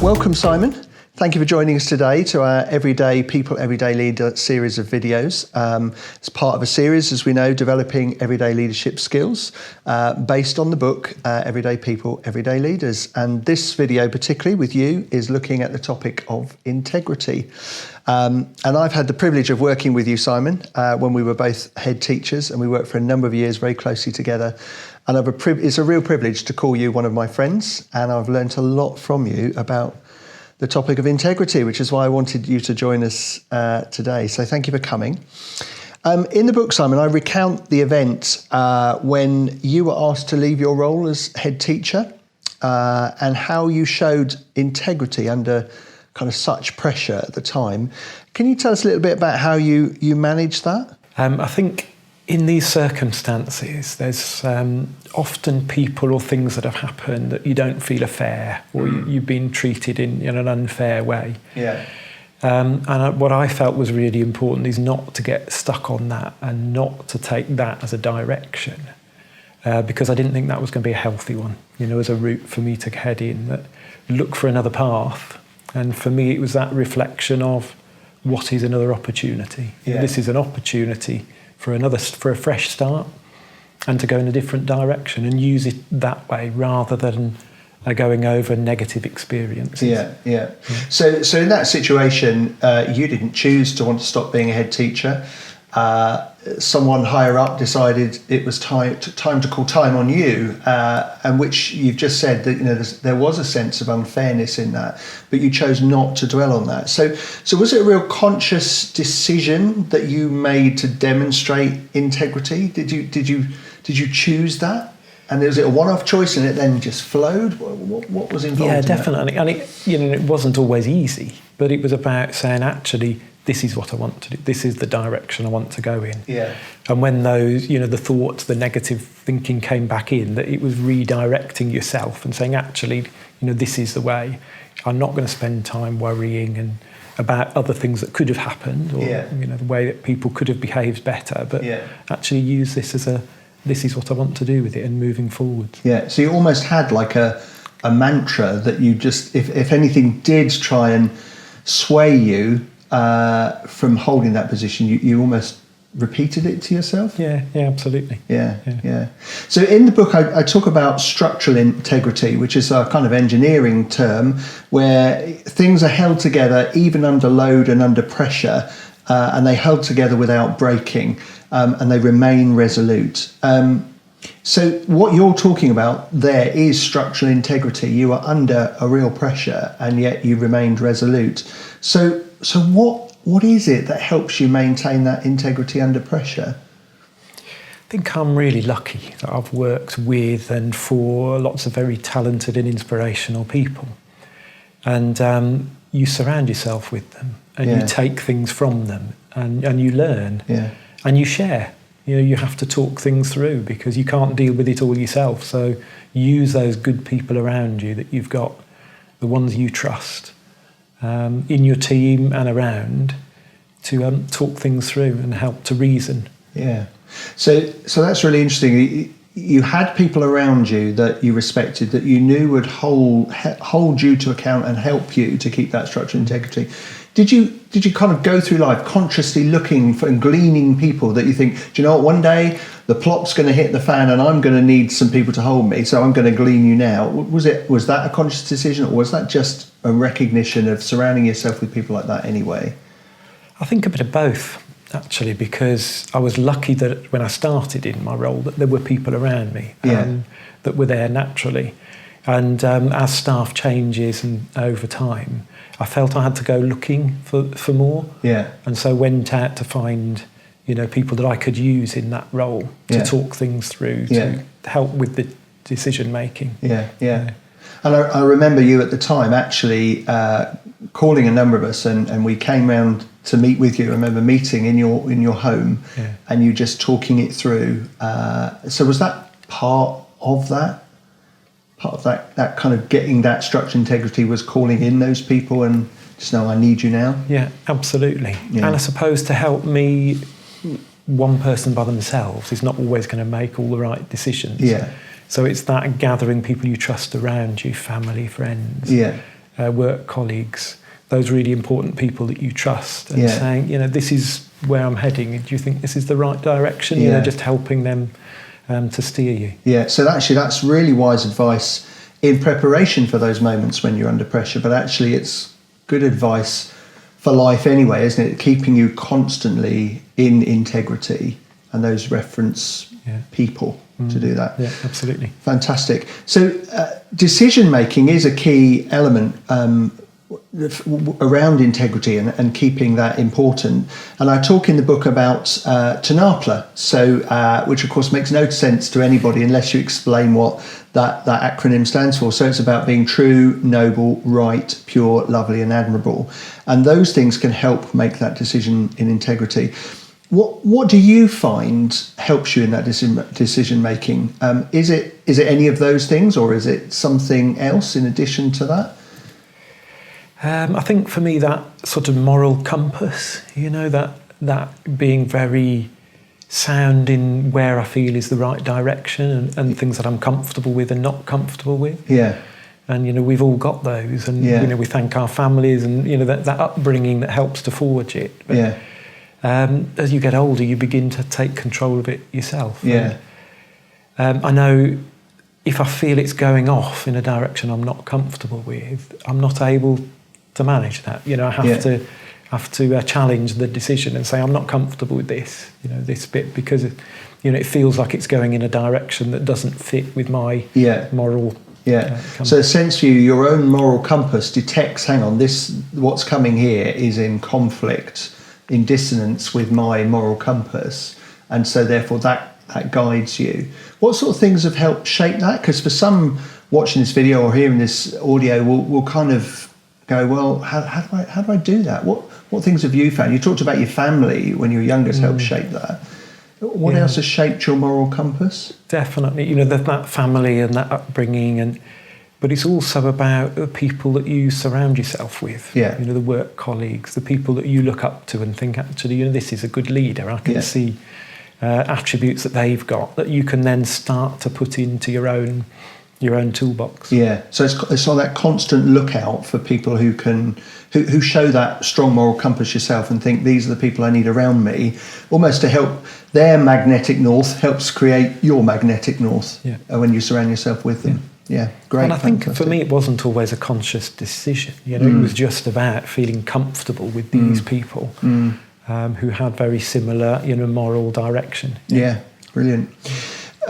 Welcome, Simon. Thank you for joining us today to our Everyday People, Everyday Leader series of videos. It's part of a series, as we know, developing everyday leadership skills based on the book, Everyday People, Everyday Leaders. And this video, particularly with you, is looking at the topic of integrity. And I've had the privilege of working with you, Simon, when we were both head teachers, and we worked for a number of years very closely together. And it's a real privilege to call you one of my friends, and I've learnt a lot from you about the topic of integrity, which is why I wanted you to join us today. So thank you for coming. In the book, Simon, I recount the event when you were asked to leave your role as head teacher and how you showed integrity under kind of such pressure at the time. Can you tell us a little bit about how you managed that? I think in these circumstances, there's often people or things that have happened that you don't feel are fair, or you've been treated in an unfair way. Yeah. And what I felt was really important is not to get stuck on that and not to take that as a direction, because I didn't think that was going to be a healthy one, as a route for me to head in, that look for another path. And for me, it was that reflection of what is another opportunity. Yeah. This is an opportunity for a fresh start, and to go in a different direction and use it that way rather than going over negative experiences. Yeah. So in that situation, you didn't choose to want to stop being a head teacher. Someone higher up decided it was time to call time on you, and which you've just said that there was a sense of unfairness in that, but you chose not to dwell on that. So was it a real conscious decision that you made to demonstrate integrity? Did you choose that? And was it a one-off choice and it then just flowed? What was involved? Yeah, in definitely. That? And it wasn't always easy, but it was about saying, actually, this is what I want to do. This is the direction I want to go in. Yeah. And when those, the thoughts, the negative thinking came back in, that it was redirecting yourself and saying, actually, this is the way. I'm not going to spend time worrying and about other things that could have happened, or the way that people could have behaved better, but actually use this as this is what I want to do with it and moving forward. Yeah. So you almost had like a mantra that you just, if anything did try and sway you from holding that position, you almost repeated it to yourself? Yeah, absolutely. Yeah. So in the book, I talk about structural integrity, which is a kind of engineering term where things are held together even under load and under pressure, and they held together without breaking, and they remain resolute. So what you're talking about there is structural integrity. You are under a real pressure, and yet you remained resolute. So what is it that helps you maintain that integrity under pressure? I think I'm really lucky that I've worked with and for lots of very talented and inspirational people. And you surround yourself with them, and you take things from them, and you learn, and you share. You have to talk things through because you can't deal with it all yourself. So use those good people around you that you've got, the ones you trust, in your team and around, to talk things through and help to reason. Yeah. So that's really interesting. You had people around you that you respected, that you knew would hold you to account and help you to keep that structural integrity. Did you kind of go through life consciously looking for and gleaning people that you think, do you know what, one day the plot's going to hit the fan and I'm going to need some people to hold me, so I'm going to glean you now? Was that a conscious decision, or was that just a recognition of surrounding yourself with people like that anyway? I think a bit of both, actually, because I was lucky that when I started in my role that there were people around me that were there naturally. And as staff changes and over time, I felt I had to go looking for more. Yeah. And so went out to find, people that I could use in that role to talk things through, to help with the decision making. Yeah. And I remember you at the time actually calling a number of us, and we came round to meet with you. I remember meeting in your home, and you just talking it through. So was that part of that? Part of that kind of getting that structural integrity was calling in those people and just know I need you now? Yeah, absolutely. Yeah. And I suppose to help me, one person by themselves is not always going to make all the right decisions. Yeah. So it's that gathering people you trust around you, family, friends. Yeah. work colleagues, those really important people that you trust, and saying, this is where I'm heading. Do you think this is the right direction? Just helping them to steer you. Yeah, so actually that's really wise advice in preparation for those moments when you're under pressure, but actually it's good advice for life anyway, isn't it? Keeping you constantly in integrity and those reference people to do that. Yeah, absolutely. Fantastic. So decision making is a key element around integrity and keeping that important. And I talk in the book about TNAPLA, which of course makes no sense to anybody unless you explain what that acronym stands for. So it's about being true, noble, right, pure, lovely and admirable. And those things can help make that decision in integrity. What do you find helps you in that decision making? Is it any of those things, or is it something else in addition to that? I think for me that sort of moral compass, that being very sound in where I feel is the right direction and things that I'm comfortable with and not comfortable with. Yeah. And we've all got those, and we thank our families and that upbringing that helps to forge it. But, as you get older, you begin to take control of it yourself. Yeah. I know if I feel it's going off in a direction I'm not comfortable with, I'm not able to manage that. I have to challenge the decision and say I'm not comfortable with this. This bit, because it feels like it's going in a direction that doesn't fit with my moral. Yeah. So essentially, your own moral compass detects, hang on, what's coming here is in conflict, in dissonance with my moral compass, and so therefore that guides you. What sort of things have helped shape that? Because for some watching this video or hearing this audio will kind of go, well, how do I do that? What things have you found? You talked about your family when you were younger has helped shape that. What else has shaped your moral compass? Definitely, that family and that upbringing, but it's also about the people that you surround yourself with. Yeah. The work colleagues, the people that you look up to and think, actually, this is a good leader. I can see attributes that they've got that you can then start to put into your own toolbox. Yeah. So it's on that constant lookout for people who show that strong moral compass yourself and think these are the people I need around me, almost to help their magnetic north helps create your magnetic north when you surround yourself with them. Yeah, great. And I think for me it wasn't always a conscious decision. It was just about feeling comfortable with these people who had very similar, moral direction. Yeah, brilliant.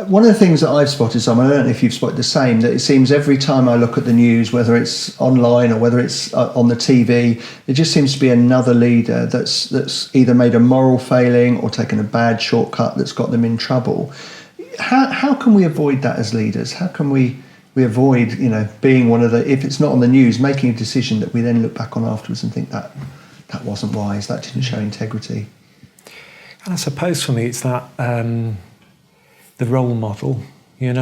One of the things that I've spotted, Simon, I don't know if you've spotted the same, that it seems every time I look at the news, whether it's online or whether it's on the TV, there just seems to be another leader that's either made a moral failing or taken a bad shortcut that's got them in trouble. How can we avoid that as leaders? How can we avoid, being one of the, if it's not on the news, making a decision that we then look back on afterwards and think that wasn't wise, that didn't show integrity? And I suppose for me it's that the role model,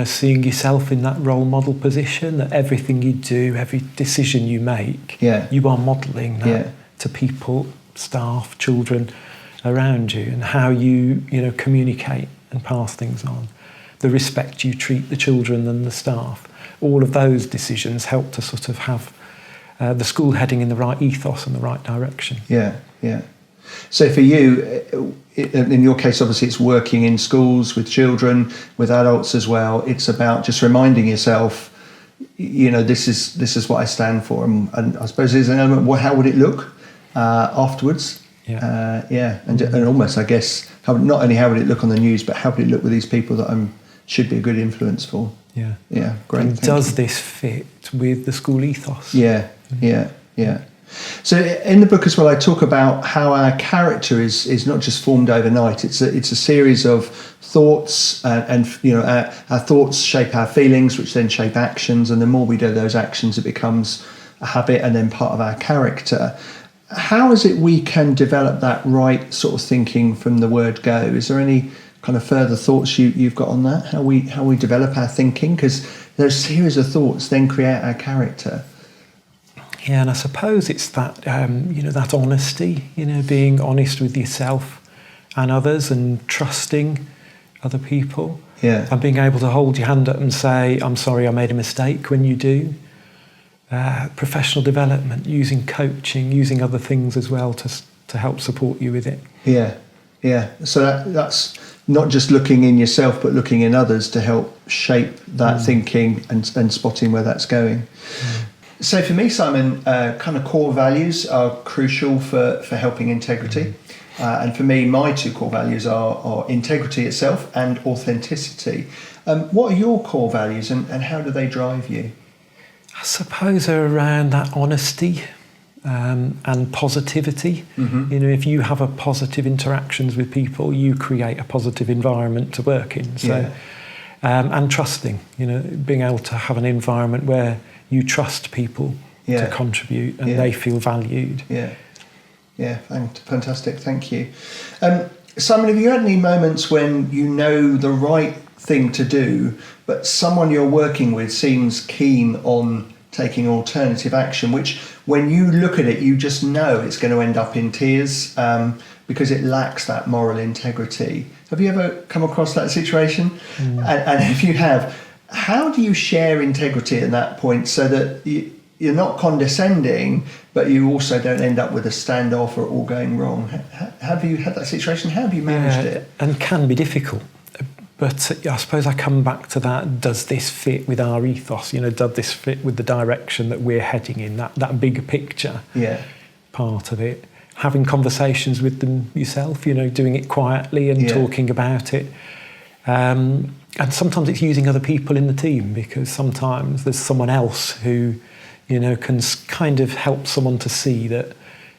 seeing yourself in that role model position, that everything you do, every decision you make, you are modelling that to people, staff, children around you, and how you communicate and pass things on, the respect you treat the children and the staff. All of those decisions help to sort of have the school heading in the right ethos and the right direction. Yeah. So for you, in your case, obviously it's working in schools with children, with adults as well. It's about just reminding yourself, this is what I stand for. And I suppose there's an element, how would it look afterwards? And almost, I guess, not only how would it look on the news, but how would it look with these people that should be a good influence for? Yeah, great. And does this fit with the school ethos? Yeah. So in the book as well, I talk about how our character is not just formed overnight. It's a series of thoughts, and our thoughts shape our feelings, which then shape actions. And the more we do those actions, it becomes a habit and then part of our character. How is it we can develop that right sort of thinking from the word go? Is there any kind of further thoughts you've got on that? How we develop our thinking? Because those series of thoughts then create our character. Yeah, and I suppose it's that, that honesty, being honest with yourself and others and trusting other people. Yeah. And being able to hold your hand up and say, I'm sorry, I made a mistake when you do. professional development, using coaching, using other things as well to help support you with it. Yeah, yeah. So that's not just looking in yourself, but looking in others to help shape that thinking and spotting where that's going. So for me, Simon, kind of core values are crucial for helping integrity. And for me, my two core values are integrity itself and authenticity. What are your core values and how do they drive you? I suppose they're around that honesty and positivity. You know, if you have a positive interactions with people, you create a positive environment to work in. So, and trusting, you know, being able to have an environment where you trust people to contribute and they feel valued. Yeah, fantastic. Thank you. Simon, have you had any moments when you know the right thing to do, but someone you're working with seems keen on taking alternative action, which when you look at it, you just know it's going to end up in tears because it lacks that moral integrity? Have you ever come across that situation? And if you have, how do you share integrity at that point so that you're not condescending, but you also don't end up with a standoff or all going wrong? Have you had that situation? How have you managed it? And can be difficult. But I suppose I come back to that, does this fit with our ethos? You know, does this fit with the direction that we're heading in, that bigger picture part of it? Having conversations with them yourself, you know, doing it quietly and talking about it. And sometimes it's using other people in the team, because sometimes there's someone else who, you know, can kind of help someone to see that,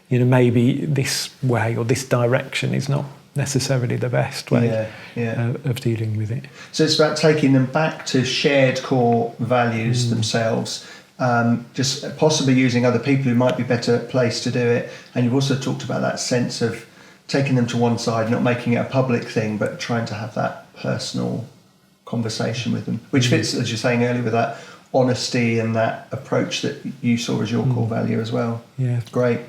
you know, maybe this way or this direction is not necessarily the best way of dealing with it. So it's about taking them back to shared core values themselves, just possibly using other people who might be better placed to do it. And you've also talked about that sense of taking them to one side, not making it a public thing, but trying to have that personal conversation with them, which fits, as you're saying earlier, with that honesty and that approach that you saw as your core value as well. Yeah. Great.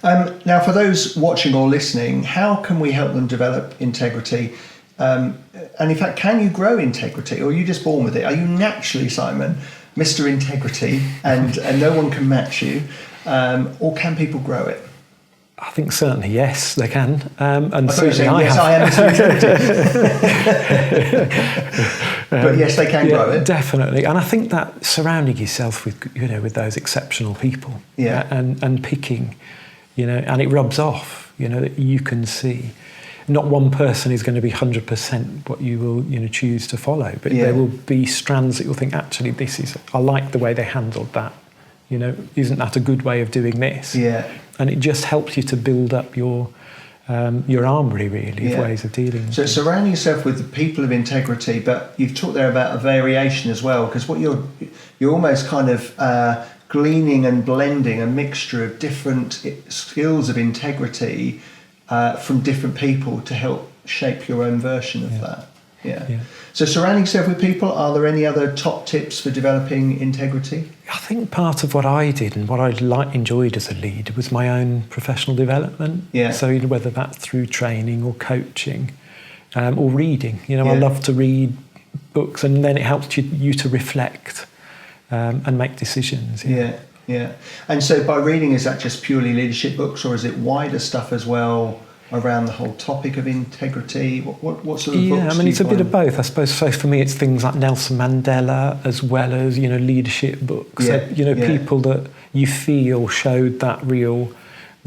Now, for those watching or listening, how can we help them develop integrity? And in fact, can you grow integrity, or are you just born with it? Are you naturally, Simon, Mr. Integrity, and no one can match you? Or can people grow it? I think certainly yes, they can. And certainly I am Mr. Integrity. But yes, they can grow it. Definitely. And I think that surrounding yourself with, you know, with those exceptional people and picking, you know, and it rubs off, you know, that you can see. Not one person is going to be 100% what you will, you know, choose to follow, but there will be strands that you'll think, actually, I like the way they handled that. You know, isn't that a good way of doing this? Yeah. And it just helps you to build up your armoury, really, of ways of dealing with it. So surrounding yourself with the people of integrity, but you've talked there about a variation as well, because what you're almost kind of gleaning and blending a mixture of different skills of integrity from different people to help shape your own version of that. Yeah. So surrounding yourself with people, are there any other top tips for developing integrity? I think part of what I did and what I enjoyed as a leader was my own professional development. Yeah. So whether that's through training or coaching or reading. You know, I love to read books, and then it helps you to reflect and make decisions. Yeah. And so by reading, is that just purely leadership books, or is it wider stuff as well around the whole topic of integrity? What sort of books? Yeah, I mean, it's a bit of both, I suppose. So for me, it's things like Nelson Mandela, as well as, you know, leadership books. So, you know, people that you feel showed that real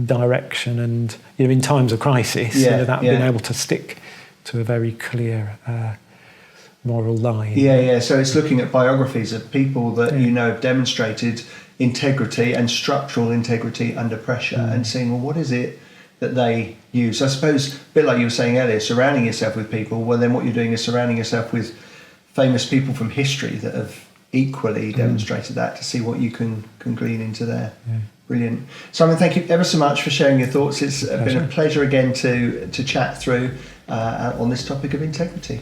direction, and, you know, in times of crisis, you know, that being able to stick to a very clear moral line. So it's looking at biographies of people that you know have demonstrated integrity and structural integrity under pressure, and seeing, well, what is it that they use? I suppose, a bit like you were saying earlier, surrounding yourself with people, well, then what you're doing is surrounding yourself with famous people from history that have equally demonstrated that, to see what you can glean into there. Brilliant. Simon, thank you ever so much for sharing your thoughts. It's been a pleasure again to chat through on this topic of integrity.